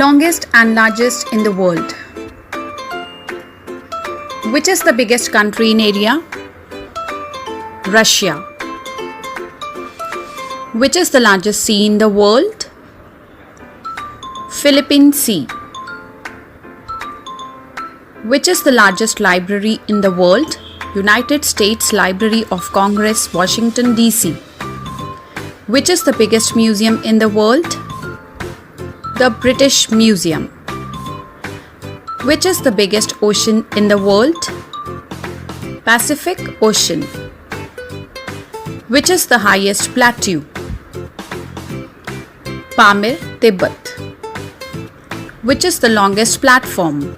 Longest and largest in the world. Which is the biggest country in area? Russia. Which is the largest sea in the world? Philippine Sea. Which is the largest library in the world? United States Library of Congress, Washington, D.C. Which is the biggest museum in the world? The British Museum. Which is the biggest ocean in the world? Pacific Ocean. Which is the highest plateau? Pamir, Tibet. Which is the longest platform?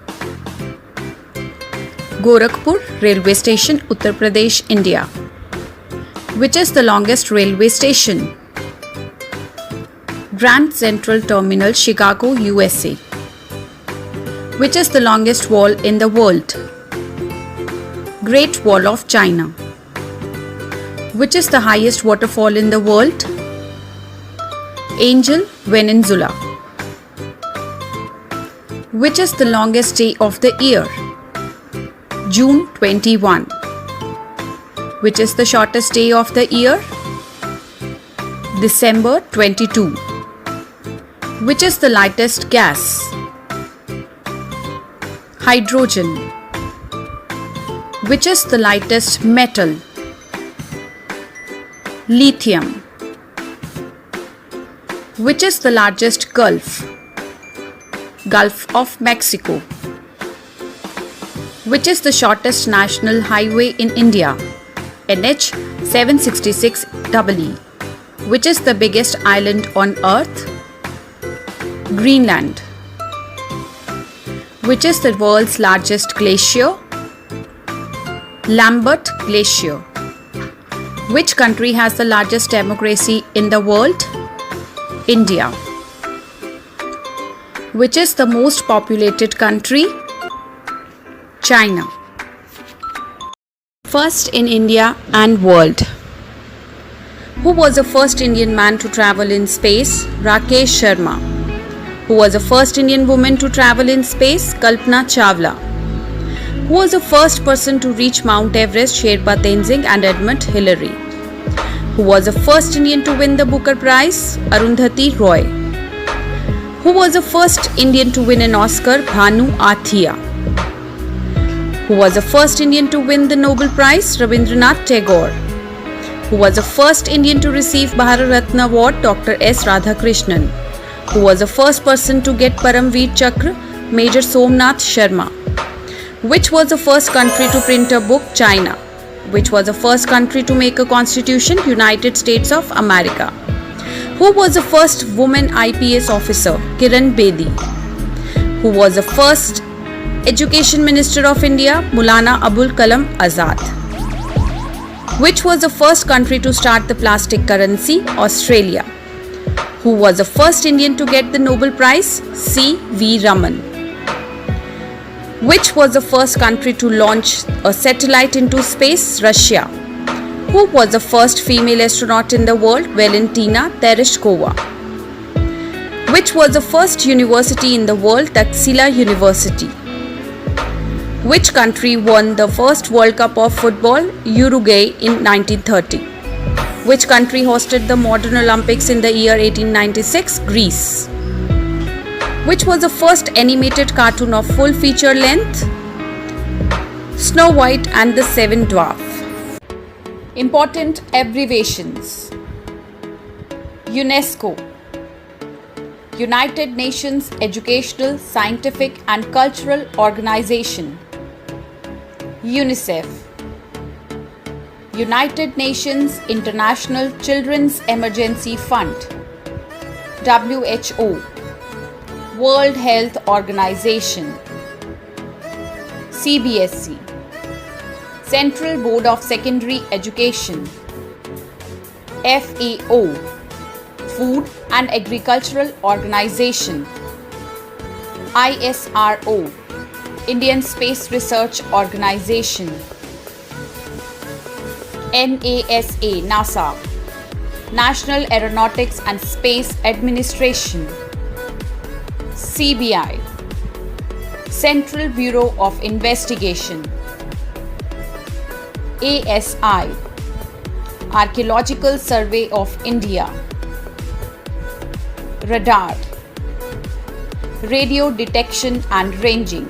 Gorakhpur Railway Station, Uttar Pradesh, India. Which is the longest railway station? Grand Central Terminal, Chicago, USA. Which is the longest wall in the world? Great Wall of China. Which is the highest waterfall in the world? Angel Peninsula. Which is the longest day of the year? June 21. Which is the shortest day of the year? December 22. Which is the lightest gas? Hydrogen. Which is the lightest metal? Lithium. Which is the largest gulf? Gulf of Mexico. Which is the shortest national highway in India? NH 766EE. Which is the biggest island on earth? Greenland. Which is the world's largest glacier? Lambert Glacier. Which country has the largest democracy in the world? India. Which is the most populated country? China. First in India and world. Who was the first Indian man to travel in space? Rakesh Sharma. Who was the first Indian woman to travel in space? Kalpana Chawla. Who was the first person to reach Mount Everest? Sherpa Tenzing and Edmund Hillary. Who was the first Indian to win the Booker Prize? Arundhati Roy. Who was the first Indian to win an Oscar? Bhanu Athia. Who was the first Indian to win the Nobel Prize? Rabindranath Tagore. Who was the first Indian to receive Bharat Ratna Award? Dr. S. Radhakrishnan. Who was the first person to get Paramveer Chakra? Major Somnath Sharma. Which was the first country to print a book? China. Which was the first country to make a constitution? United States of America. Who was the first woman IPS officer? Kiran Bedi. Who was the first Education Minister of India? Maulana Abul Kalam Azad. Which was the first country to start the plastic currency? Australia. Who was the first Indian to get the Nobel Prize? C.V. Raman. Which was the first country to launch a satellite into space? Russia. Who was the first female astronaut in the world? Valentina Tereshkova. Which was the first university in the world? Taxila University. Which country won the first World Cup of Football? Uruguay in 1930. Which country hosted the modern Olympics in the year 1896? Greece. Which was the first animated cartoon of full feature length? Snow White and the Seven Dwarfs. Important abbreviations. UNESCO. United Nations Educational, Scientific and Cultural Organization. UNICEF. United Nations International Children's Emergency Fund. WHO. World Health Organization. CBSE. Central Board of Secondary Education. FAO. Food and Agricultural Organization. ISRO. Indian Space Research Organization. NASA, NASA, National Aeronautics and Space Administration. CBI, Central Bureau of Investigation. ASI, Archaeological Survey of India. Radar, Radio Detection and Ranging.